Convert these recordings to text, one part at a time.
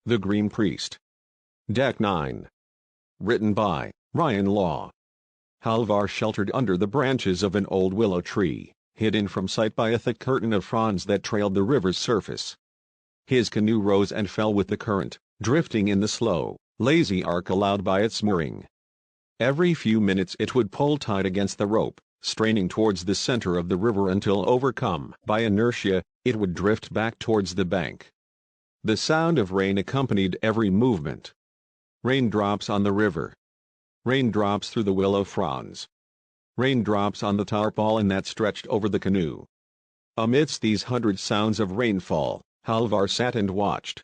The Green Priest. Deck 9. Written by Ryan Law. Halvar sheltered under the branches of an old willow tree, hidden from sight by a thick curtain of fronds that trailed the river's surface. His canoe rose and fell with the current, drifting in the slow, lazy arc allowed by its mooring. Every few minutes it would pull tight against the rope, straining towards the center of the river until, overcome by inertia, it would drift back towards the bank. The sound of rain accompanied every movement. Raindrops on the river. Raindrops through the willow fronds. Raindrops on the tarpaulin that stretched over the canoe. Amidst these 100 sounds of rainfall, Halvar sat and watched.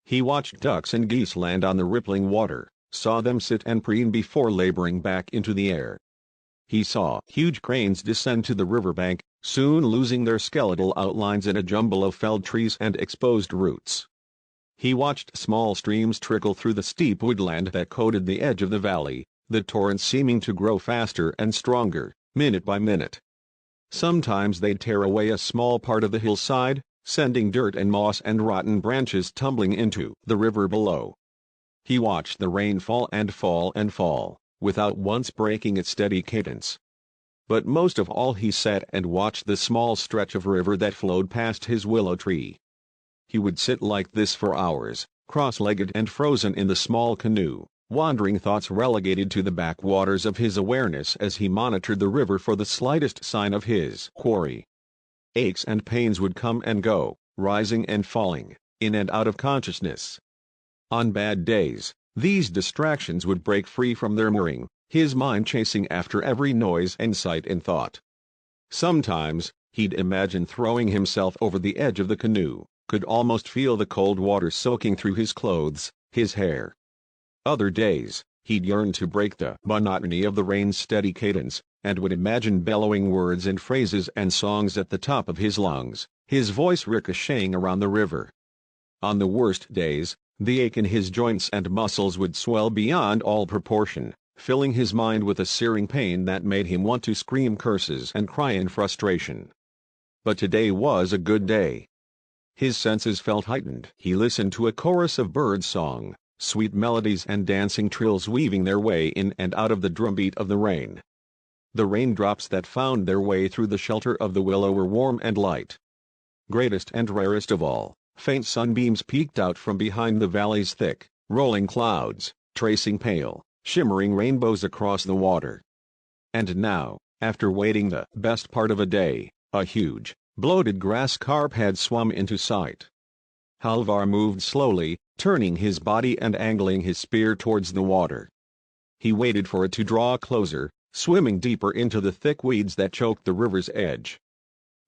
He watched ducks and geese land on the rippling water, saw them sit and preen before laboring back into the air. He saw huge cranes descend to the riverbank, soon losing their skeletal outlines in a jumble of felled trees and exposed roots. He watched small streams trickle through the steep woodland that coated the edge of the valley, the torrents seeming to grow faster and stronger, minute by minute. Sometimes they'd tear away a small part of the hillside, sending dirt and moss and rotten branches tumbling into the river below. He watched the rain fall and fall, without once breaking its steady cadence. But most of all he sat and watched the small stretch of river that flowed past his willow tree. He would sit like this for hours, cross-legged and frozen in the small canoe, wandering thoughts relegated to the backwaters of his awareness as he monitored the river for the slightest sign of his quarry. Aches and pains would come and go, rising and falling, in and out of consciousness. On bad days, these distractions would break free from their mooring, his mind chasing after every noise and sight and thought. Sometimes, he'd imagine throwing himself over the edge of the canoe, could almost feel the cold water soaking through his clothes, his hair. Other days, he'd yearn to break the monotony of the rain's steady cadence, and would imagine bellowing words and phrases and songs at the top of his lungs, his voice ricocheting around the river. On the worst days, the ache in his joints and muscles would swell beyond all proportion, filling his mind with a searing pain that made him want to scream curses and cry in frustration. But today was a good day. His senses felt heightened. He listened to a chorus of bird song, sweet melodies and dancing trills weaving their way in and out of the drumbeat of the rain. The raindrops that found their way through the shelter of the willow were warm and light. Greatest and rarest of all, faint sunbeams peeked out from behind the valley's thick, rolling clouds, tracing pale, shimmering rainbows across the water. And now, after waiting the best part of a day, a huge, bloated grass carp had swum into sight. Halvar moved slowly, turning his body and angling his spear towards the water. He waited for it to draw closer, swimming deeper into the thick weeds that choked the river's edge.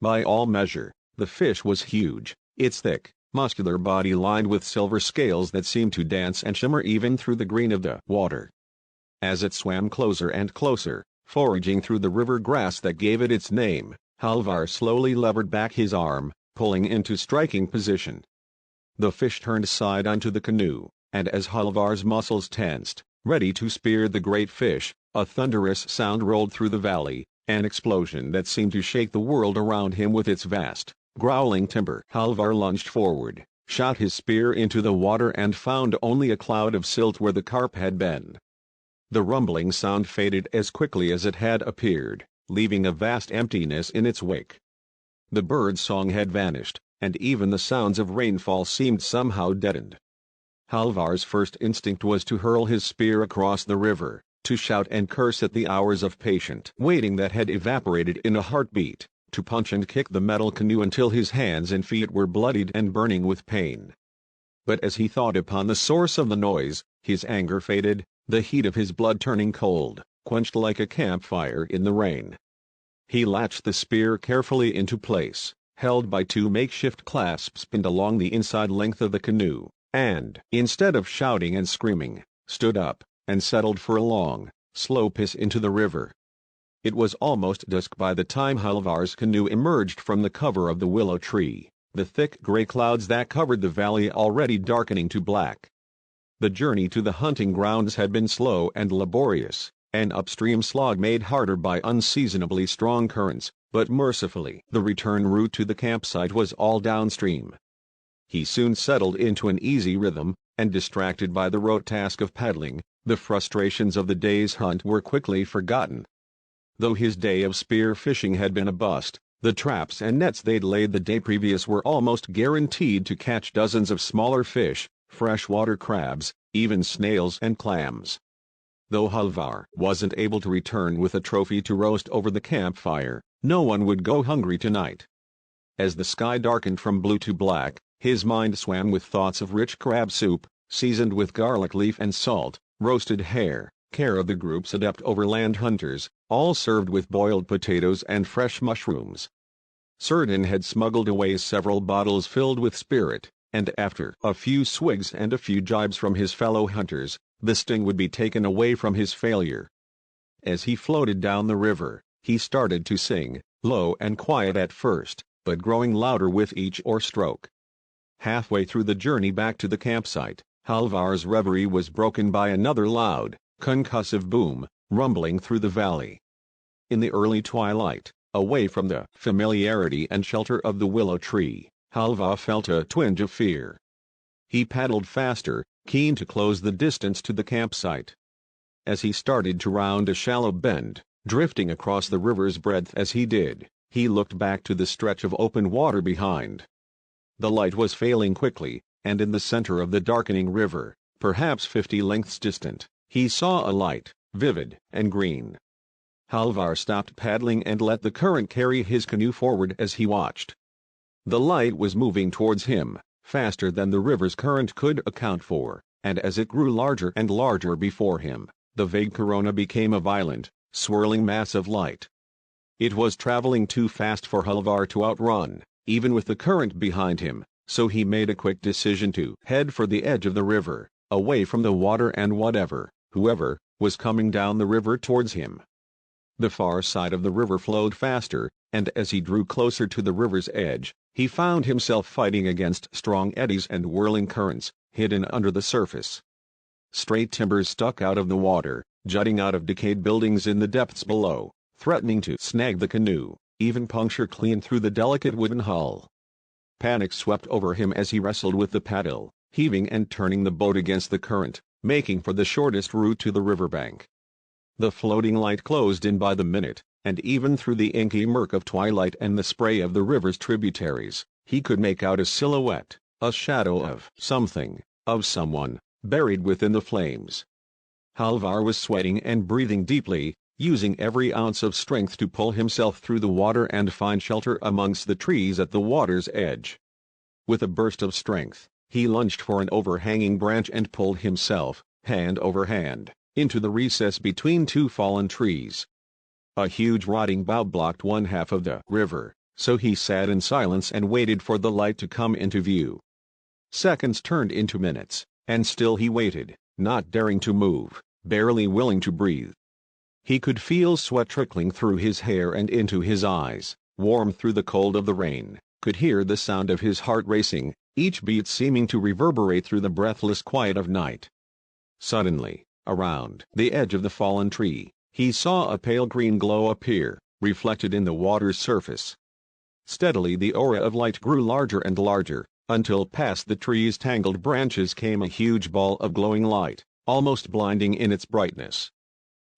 By all measure, the fish was huge, its thick, muscular body lined with silver scales that seemed to dance and shimmer even through the green of the water. As it swam closer and closer, foraging through the river grass that gave it its name, Halvar slowly levered back his arm, pulling into striking position. The fish turned side onto the canoe, and as Halvar's muscles tensed, ready to spear the great fish, a thunderous sound rolled through the valley, an explosion that seemed to shake the world around him with its vast, growling timbre. Halvar lunged forward, shot his spear into the water and found only a cloud of silt where the carp had been. The rumbling sound faded as quickly as it had appeared, leaving a vast emptiness in its wake. The bird song had vanished, and even the sounds of rainfall seemed somehow deadened. Halvar's first instinct was to hurl his spear across the river, to shout and curse at the hours of patient waiting that had evaporated in a heartbeat, to punch and kick the metal canoe until his hands and feet were bloodied and burning with pain. But as he thought upon the source of the noise, his anger faded, the heat of his blood turning cold, quenched like a campfire in the rain. He latched the spear carefully into place, held by two makeshift clasps pinned along the inside length of the canoe, and, instead of shouting and screaming, stood up, and settled for a long, slow piss into the river. It was almost dusk by the time Halvar's canoe emerged from the cover of the willow tree, the thick gray clouds that covered the valley already darkening to black. The journey to the hunting grounds had been slow and laborious, an upstream slog made harder by unseasonably strong currents, but mercifully the return route to the campsite was all downstream. He soon settled into an easy rhythm, and distracted by the rote task of paddling, the frustrations of the day's hunt were quickly forgotten. Though his day of spear fishing had been a bust, the traps and nets they'd laid the day previous were almost guaranteed to catch dozens of smaller fish, freshwater crabs, even snails and clams. Though Halvar wasn't able to return with a trophy to roast over the campfire, no one would go hungry tonight. As the sky darkened from blue to black, his mind swam with thoughts of rich crab soup, seasoned with garlic leaf and salt, roasted hare, care of the group's adept overland hunters, all served with boiled potatoes and fresh mushrooms. Certain had smuggled away several bottles filled with spirit, and after a few swigs and a few jibes from his fellow hunters, the sting would be taken away from his failure. As he floated down the river, he started to sing, low and quiet at first, but growing louder with each oar stroke. Halfway through the journey back to the campsite, Halvar's reverie was broken by another loud, concussive boom, rumbling through the valley. In the early twilight, away from the familiarity and shelter of the willow tree, Halvar felt a twinge of fear. He paddled faster, keen to close the distance to the campsite. As he started to round a shallow bend, drifting across the river's breadth as he did, he looked back to the stretch of open water behind. The light was failing quickly, and in the center of the darkening river, perhaps 50 lengths distant, he saw a light, vivid and green. Halvar stopped paddling and let the current carry his canoe forward as he watched. The light was moving towards him, faster than the river's current could account for, and as it grew larger and larger before him, the vague corona became a violent, swirling mass of light. It was traveling too fast for Halvar to outrun, even with the current behind him, so he made a quick decision to head for the edge of the river, away from the water and whoever, was coming down the river towards him. The far side of the river flowed faster, and as he drew closer to the river's edge, he found himself fighting against strong eddies and whirling currents, hidden under the surface. Straight timbers stuck out of the water, jutting out of decayed buildings in the depths below, threatening to snag the canoe, even puncture clean through the delicate wooden hull. Panic swept over him as he wrestled with the paddle, heaving and turning the boat against the current, making for the shortest route to the riverbank. The floating light closed in by the minute, and even through the inky murk of twilight and the spray of the river's tributaries, he could make out a silhouette, a shadow of something, of someone, buried within the flames. Halvar was sweating and breathing deeply, using every ounce of strength to pull himself through the water and find shelter amongst the trees at the water's edge. With a burst of strength, he lunged for an overhanging branch and pulled himself, hand over hand, into the recess between two fallen trees. A huge rotting bough blocked one half of the river, so he sat in silence and waited for the light to come into view. Seconds turned into minutes, and still he waited, not daring to move, barely willing to breathe. He could feel sweat trickling through his hair and into his eyes, warm through the cold of the rain, could hear the sound of his heart racing, each beat seeming to reverberate through the breathless quiet of night. Suddenly, around the edge of the fallen tree, he saw a pale green glow appear, reflected in the water's surface. Steadily the aura of light grew larger and larger, until past the tree's tangled branches came a huge ball of glowing light, almost blinding in its brightness.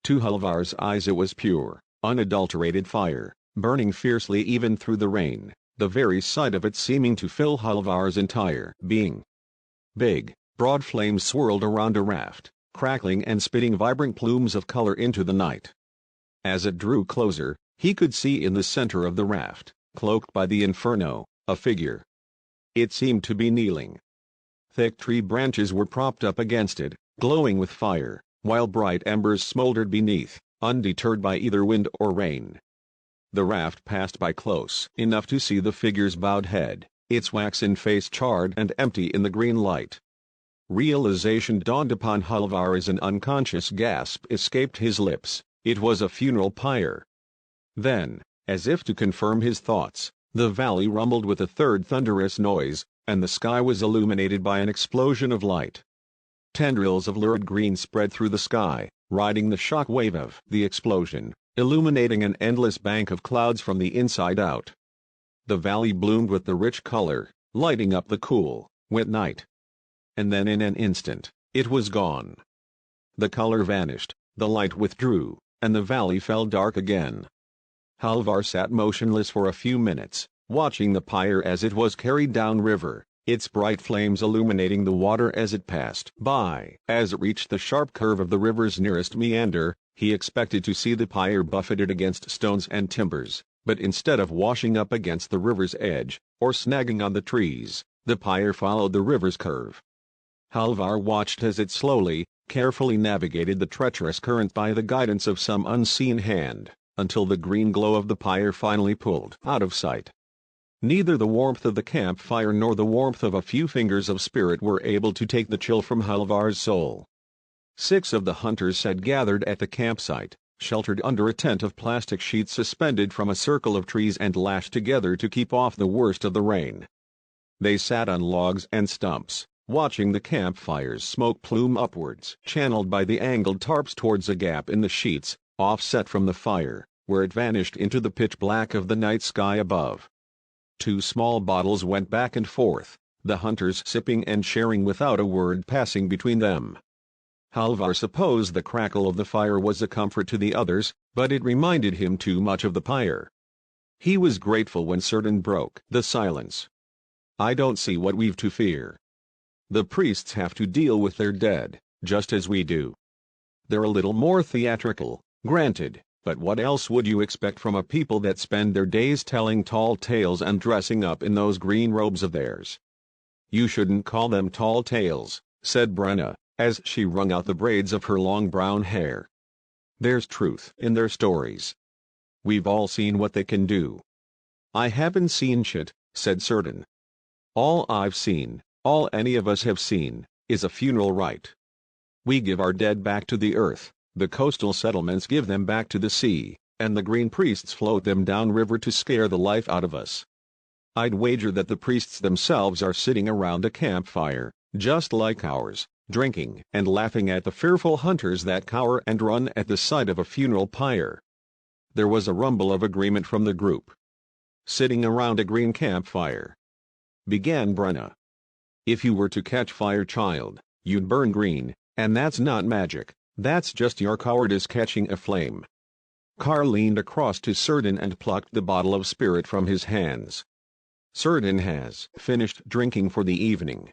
To Halvar's eyes it was pure, unadulterated fire, burning fiercely even through the rain, the very sight of it seeming to fill Halvar's entire being. Big, broad flames swirled around a raft, crackling and spitting vibrant plumes of color into the night. As it drew closer, he could see in the center of the raft, cloaked by the inferno, a figure. It seemed to be kneeling. Thick tree branches were propped up against it, glowing with fire, while bright embers smoldered beneath, undeterred by either wind or rain. The raft passed by close enough to see the figure's bowed head, its waxen face charred and empty in the green light. Realization dawned upon Halvar as an unconscious gasp escaped his lips. It was a funeral pyre. Then, as if to confirm his thoughts, the valley rumbled with a third thunderous noise, and the sky was illuminated by an explosion of light. Tendrils of lurid green spread through the sky, riding the shock wave of the explosion, illuminating an endless bank of clouds from the inside out. The valley bloomed with the rich color, lighting up the cool, wet night. And then in an instant, it was gone. The color vanished, the light withdrew, and the valley fell dark again. Halvar sat motionless for a few minutes, watching the pyre as it was carried down river, its bright flames illuminating the water as it passed by. As it reached the sharp curve of the river's nearest meander, he expected to see the pyre buffeted against stones and timbers, but instead of washing up against the river's edge, or snagging on the trees, the pyre followed the river's curve. Halvar watched as it slowly, carefully navigated the treacherous current by the guidance of some unseen hand, until the green glow of the pyre finally pulled out of sight. Neither the warmth of the campfire nor the warmth of a few fingers of spirit were able to take the chill from Halvar's soul. 6 of the hunters had gathered at the campsite, sheltered under a tent of plastic sheets suspended from a circle of trees and lashed together to keep off the worst of the rain. They sat on logs and stumps, watching the campfire's smoke plume upwards, channeled by the angled tarps towards a gap in the sheets, offset from the fire, where it vanished into the pitch black of the night sky above. 2 small bottles went back and forth, the hunters sipping and sharing without a word passing between them. Halvar supposed the crackle of the fire was a comfort to the others, but it reminded him too much of the pyre. He was grateful when Surden broke the silence. "I don't see what we've to fear. The priests have to deal with their dead, just as we do. They're a little more theatrical, granted, but what else would you expect from a people that spend their days telling tall tales and dressing up in those green robes of theirs?" "You shouldn't call them tall tales," said Brenna, as she wrung out the braids of her long brown hair. "There's truth in their stories. We've all seen what they can do." "I haven't seen shit," said Surden. "All I've seen, all any of us have seen, is a funeral rite. We give our dead back to the earth, the coastal settlements give them back to the sea, and the green priests float them down river to scare the life out of us. I'd wager that the priests themselves are sitting around a campfire, just like ours, drinking and laughing at the fearful hunters that cower and run at the sight of a funeral pyre." There was a rumble of agreement from the group. "Sitting around a green campfire," began Brenna. "If you were to catch fire, child, you'd burn green, and that's not magic, that's just your cowardice catching a flame." Carr leaned across to Surden and plucked the bottle of spirit from his hands. "Surden has finished drinking for the evening."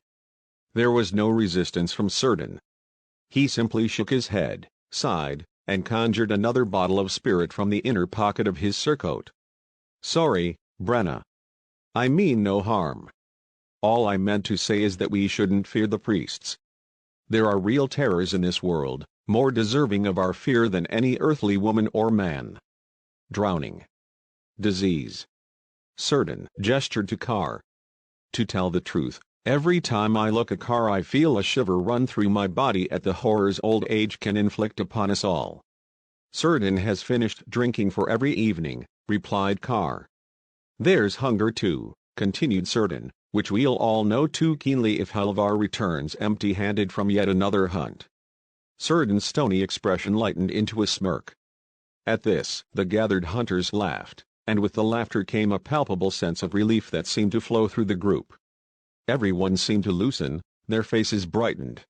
There was no resistance from Surden. He simply shook his head, sighed, and conjured another bottle of spirit from the inner pocket of his surcoat. "Sorry, Brenna. I mean no harm. All I meant to say is that we shouldn't fear the priests. There are real terrors in this world, more deserving of our fear than any earthly woman or man. Drowning. Disease." Surden gestured to Carr. "To tell the truth, every time I look at Carr I feel a shiver run through my body at the horrors old age can inflict upon us all." "Surden has finished drinking for every evening," replied Carr. "There's hunger too," continued Surden, "which we'll all know too keenly if Halvar returns empty-handed from yet another hunt." Surden's stony expression lightened into a smirk. At this, the gathered hunters laughed, and with the laughter came a palpable sense of relief that seemed to flow through the group. Everyone seemed to loosen, their faces brightened.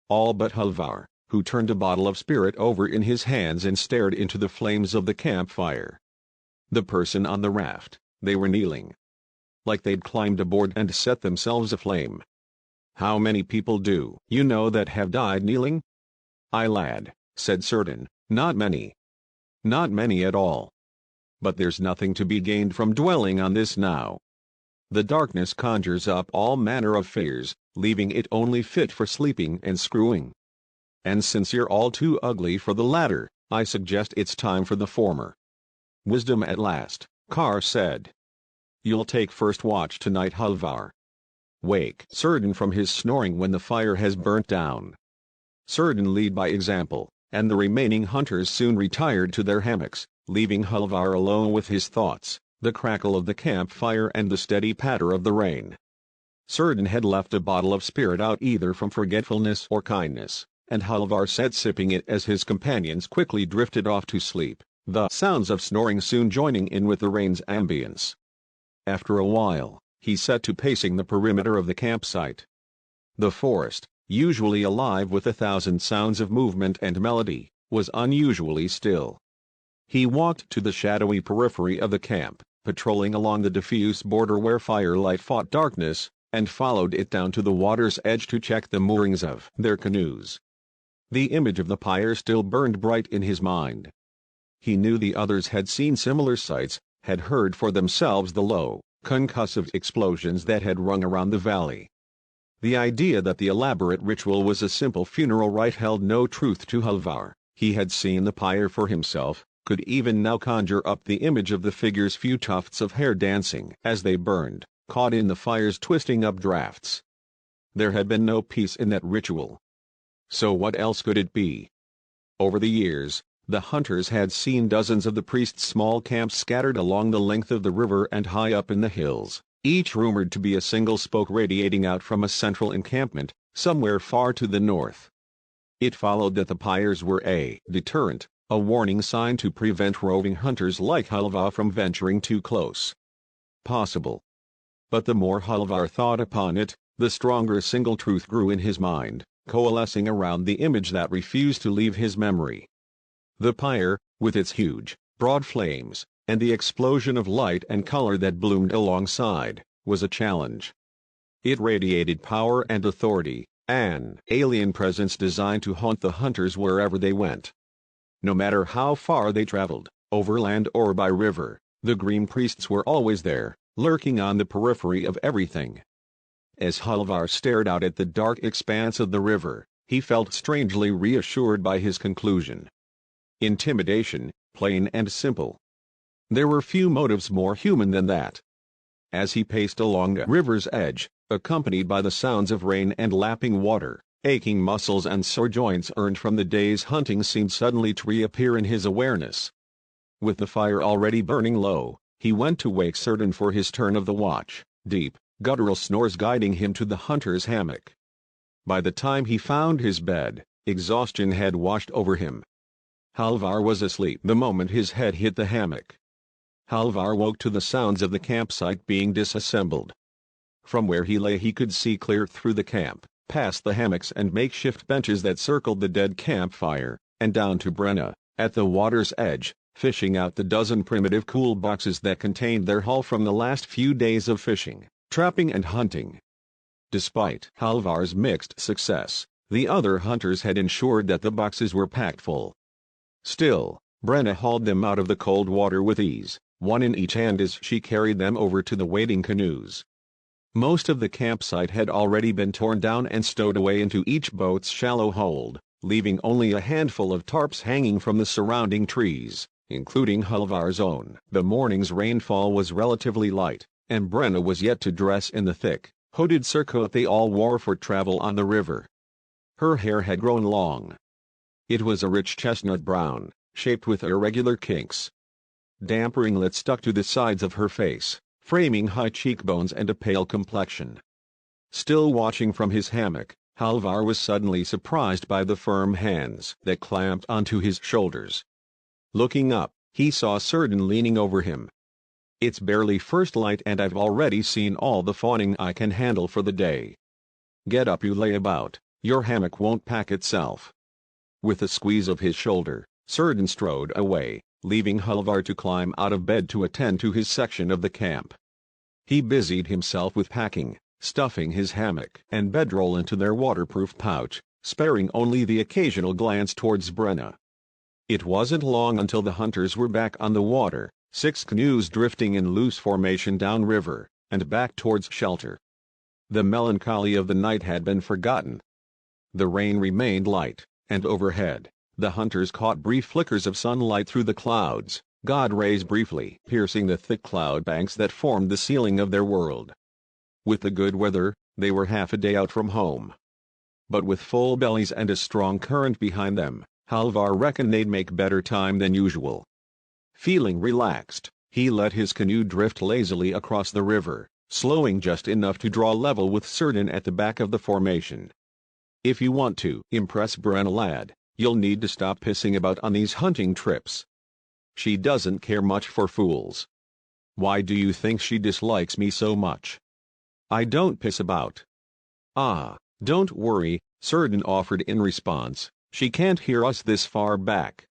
All but Halvar, who turned a bottle of spirit over in his hands and stared into the flames of the campfire. The person on the raft, they were kneeling. Like they'd climbed aboard and set themselves aflame. "How many people do you know that have died kneeling?" "Aye, lad," said Surden, "not many. Not many at all. But there's nothing to be gained from dwelling on this now. The darkness conjures up all manner of fears, leaving it only fit for sleeping and screwing. And since you're all too ugly for the latter, I suggest it's time for the former." "Wisdom at last," Carr said. "You'll take first watch tonight, Halvar. Wake Surden from his snoring when the fire has burnt down." Surden led by example, and the remaining hunters soon retired to their hammocks, leaving Halvar alone with his thoughts, the crackle of the campfire and the steady patter of the rain. Surden had left a bottle of spirit out either from forgetfulness or kindness, and Halvar sat sipping it as his companions quickly drifted off to sleep, the sounds of snoring soon joining in with the rain's ambience. After a while, he set to pacing the perimeter of the campsite. The forest, usually alive with 1,000 sounds of movement and melody, was unusually still. He walked to the shadowy periphery of the camp, patrolling along the diffuse border where firelight fought darkness, and followed it down to the water's edge to check the moorings of their canoes. The image of the pyre still burned bright in his mind. He knew the others had seen similar sights, had heard for themselves the low, concussive explosions that had rung around the valley. The idea that the elaborate ritual was a simple funeral rite held no truth to Halvar. He had seen the pyre for himself, could even now conjure up the image of the figure's few tufts of hair dancing as they burned, caught in the fire's twisting updrafts. There had been no peace in that ritual. So what else could it be? Over the years, the hunters had seen dozens of the priest's small camps scattered along the length of the river and high up in the hills, each rumored to be a single spoke radiating out from a central encampment, somewhere far to the north. It followed that the pyres were a deterrent, a warning sign to prevent roving hunters like Halvar from venturing too close. Possible. But the more Halvar thought upon it, the stronger a single truth grew in his mind, coalescing around the image that refused to leave his memory. The pyre, with its huge, broad flames, and the explosion of light and color that bloomed alongside, was a challenge. It radiated power and authority, an alien presence designed to haunt the hunters wherever they went. No matter how far they traveled, overland or by river, the green priests were always there, lurking on the periphery of everything. As Halvar stared out at the dark expanse of the river, he felt strangely reassured by his conclusion. Intimidation, plain and simple. There were few motives more human than that. As he paced along the river's edge, accompanied by the sounds of rain and lapping water, aching muscles and sore joints earned from the day's hunting seemed suddenly to reappear in his awareness. With the fire already burning low, he went to wake certain for his turn of the watch, deep, guttural snores guiding him to the hunter's hammock. By the time he found his bed, exhaustion had washed over him. Halvar was asleep the moment his head hit the hammock. Halvar woke to the sounds of the campsite being disassembled. From where he lay he could see clear through the camp, past the hammocks and makeshift benches that circled the dead campfire, and down to Brenna, at the water's edge, fishing out the dozen primitive cool boxes that contained their haul from the last few days of fishing, trapping and hunting. Despite Halvar's mixed success, the other hunters had ensured that the boxes were packed full. Still, Brenna hauled them out of the cold water with ease, one in each hand as she carried them over to the waiting canoes. Most of the campsite had already been torn down and stowed away into each boat's shallow hold, leaving only a handful of tarps hanging from the surrounding trees, including Halvar's own. The morning's rainfall was relatively light, and Brenna was yet to dress in the thick, hooded surcoat they all wore for travel on the river. Her hair had grown long. It was a rich chestnut brown, shaped with irregular kinks. Damp ringlets stuck to the sides of her face, framing high cheekbones and a pale complexion. Still watching from his hammock, Halvar was suddenly surprised by the firm hands that clamped onto his shoulders. Looking up, he saw Certain leaning over him. "It's barely first light and I've already seen all the fawning I can handle for the day. Get up, you lay about, your hammock won't pack itself." With a squeeze of his shoulder, Certain strode away, leaving Halvar to climb out of bed to attend to his section of the camp. He busied himself with packing, stuffing his hammock and bedroll into their waterproof pouch, sparing only the occasional glance towards Brenna. It wasn't long until the hunters were back on the water, 6 canoes drifting in loose formation downriver, and back towards shelter. The melancholy of the night had been forgotten. The rain remained light, and overhead, the hunters caught brief flickers of sunlight through the clouds, God rays briefly piercing the thick cloud banks that formed the ceiling of their world. With the good weather, they were half a day out from home. But with full bellies and a strong current behind them, Halvar reckoned they'd make better time than usual. Feeling relaxed, he let his canoe drift lazily across the river, slowing just enough to draw level with Certain at the back of the formation. "If you want to impress Brenna, lad, you'll need to stop pissing about on these hunting trips. She doesn't care much for fools. Why do you think she dislikes me so much? I don't piss about. Ah, don't worry, Certain offered in response, she can't hear us this far back.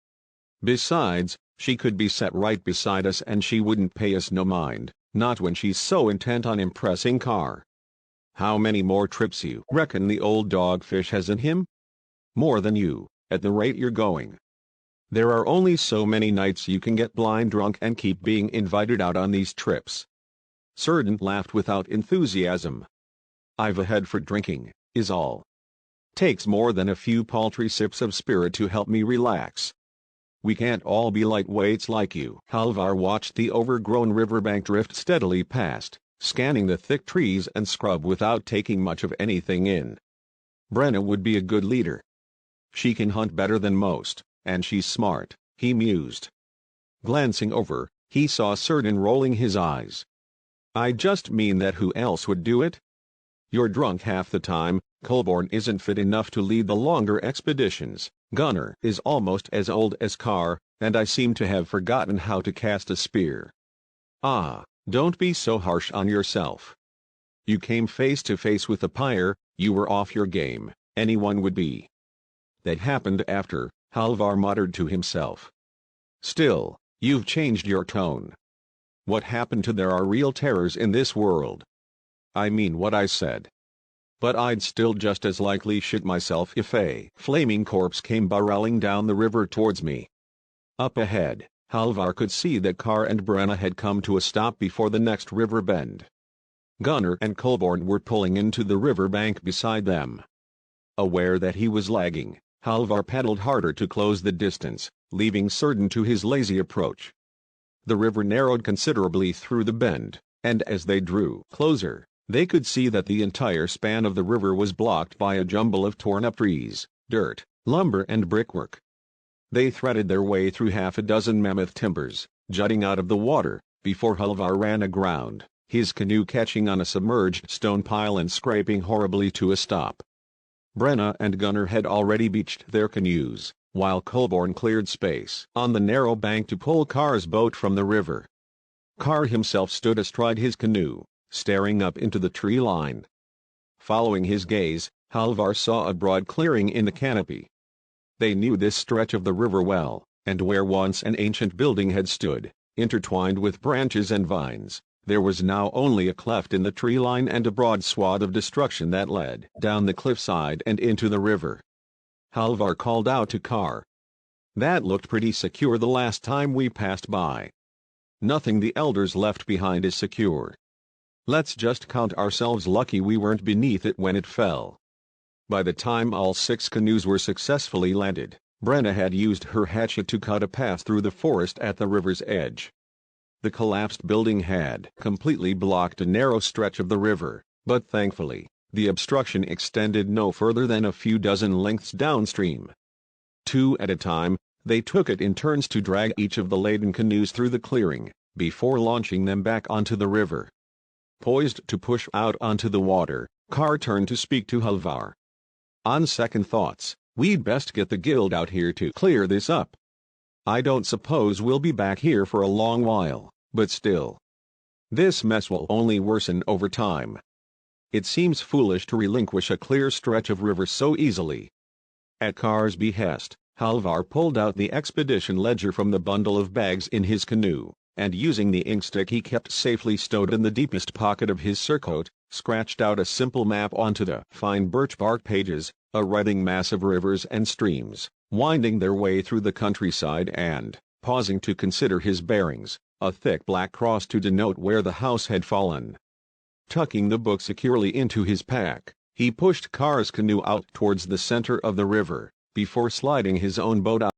Besides, she could be set right beside us and she wouldn't pay us no mind, not when she's so intent on impressing Car. How many more trips you reckon the old dogfish has in him? More than you, at the rate you're going. There are only so many nights you can get blind drunk and keep being invited out on these trips. Certain laughed without enthusiasm. I've a head for drinking, is all. Takes more than a few paltry sips of spirit to help me relax. We can't all be lightweights like you. Halvar watched the overgrown riverbank drift steadily past, scanning the thick trees and scrub without taking much of anything in. Brenna would be a good leader. She can hunt better than most, and she's smart, he mused. Glancing over, he saw Certain rolling his eyes. I just mean that who else would do it? You're drunk half the time, Colborne isn't fit enough to lead the longer expeditions, Gunnar is almost as old as Carr, and I seem to have forgotten how to cast a spear. Ah, don't be so harsh on yourself. You came face to face with the pyre, you were off your game, anyone would be. That happened after, Halvar muttered to himself. Still, you've changed your tone. What happened to there are real terrors in this world? I mean what I said. But I'd still just as likely shit myself if a flaming corpse came barreling down the river towards me. Up ahead, Halvar could see that Carr and Brenna had come to a stop before the next river bend. Gunnar and Colborne were pulling into the river bank beside them. Aware that he was lagging, Halvar paddled harder to close the distance, leaving Certain to his lazy approach. The river narrowed considerably through the bend, and as they drew closer, they could see that the entire span of the river was blocked by a jumble of torn-up trees, dirt, lumber and brickwork. They threaded their way through half a dozen mammoth timbers, jutting out of the water, before Halvar ran aground, his canoe catching on a submerged stone pile and scraping horribly to a stop. Brenna and Gunnar had already beached their canoes, while Colborne cleared space on the narrow bank to pull Carr's boat from the river. Carr himself stood astride his canoe, staring up into the tree line. Following his gaze, Halvar saw a broad clearing in the canopy. They knew this stretch of the river well, and where once an ancient building had stood, intertwined with branches and vines, there was now only a cleft in the tree line and a broad swath of destruction that led down the cliffside and into the river. Halvar called out to Carr. That looked pretty secure the last time we passed by. Nothing the elders left behind is secure. Let's just count ourselves lucky we weren't beneath it when it fell. By the time all 6 canoes were successfully landed, Brenna had used her hatchet to cut a path through the forest at the river's edge. The collapsed building had completely blocked a narrow stretch of the river, but thankfully, the obstruction extended no further than a few dozen lengths downstream. 2 at a time, they took it in turns to drag each of the laden canoes through the clearing, before launching them back onto the river. Poised to push out onto the water, Carr turned to speak to Halvar. On second thoughts, we'd best get the guild out here to clear this up. I don't suppose we'll be back here for a long while, but still. This mess will only worsen over time. It seems foolish to relinquish a clear stretch of river so easily. At Carr's behest, Halvar pulled out the expedition ledger from the bundle of bags in his canoe, and using the inkstick he kept safely stowed in the deepest pocket of his surcoat, scratched out a simple map onto the fine birch bark pages, a writhing mass of rivers and streams, winding their way through the countryside and, pausing to consider his bearings, a thick black cross to denote where the house had fallen. Tucking the book securely into his pack, he pushed Carr's canoe out towards the center of the river, before sliding his own boat out.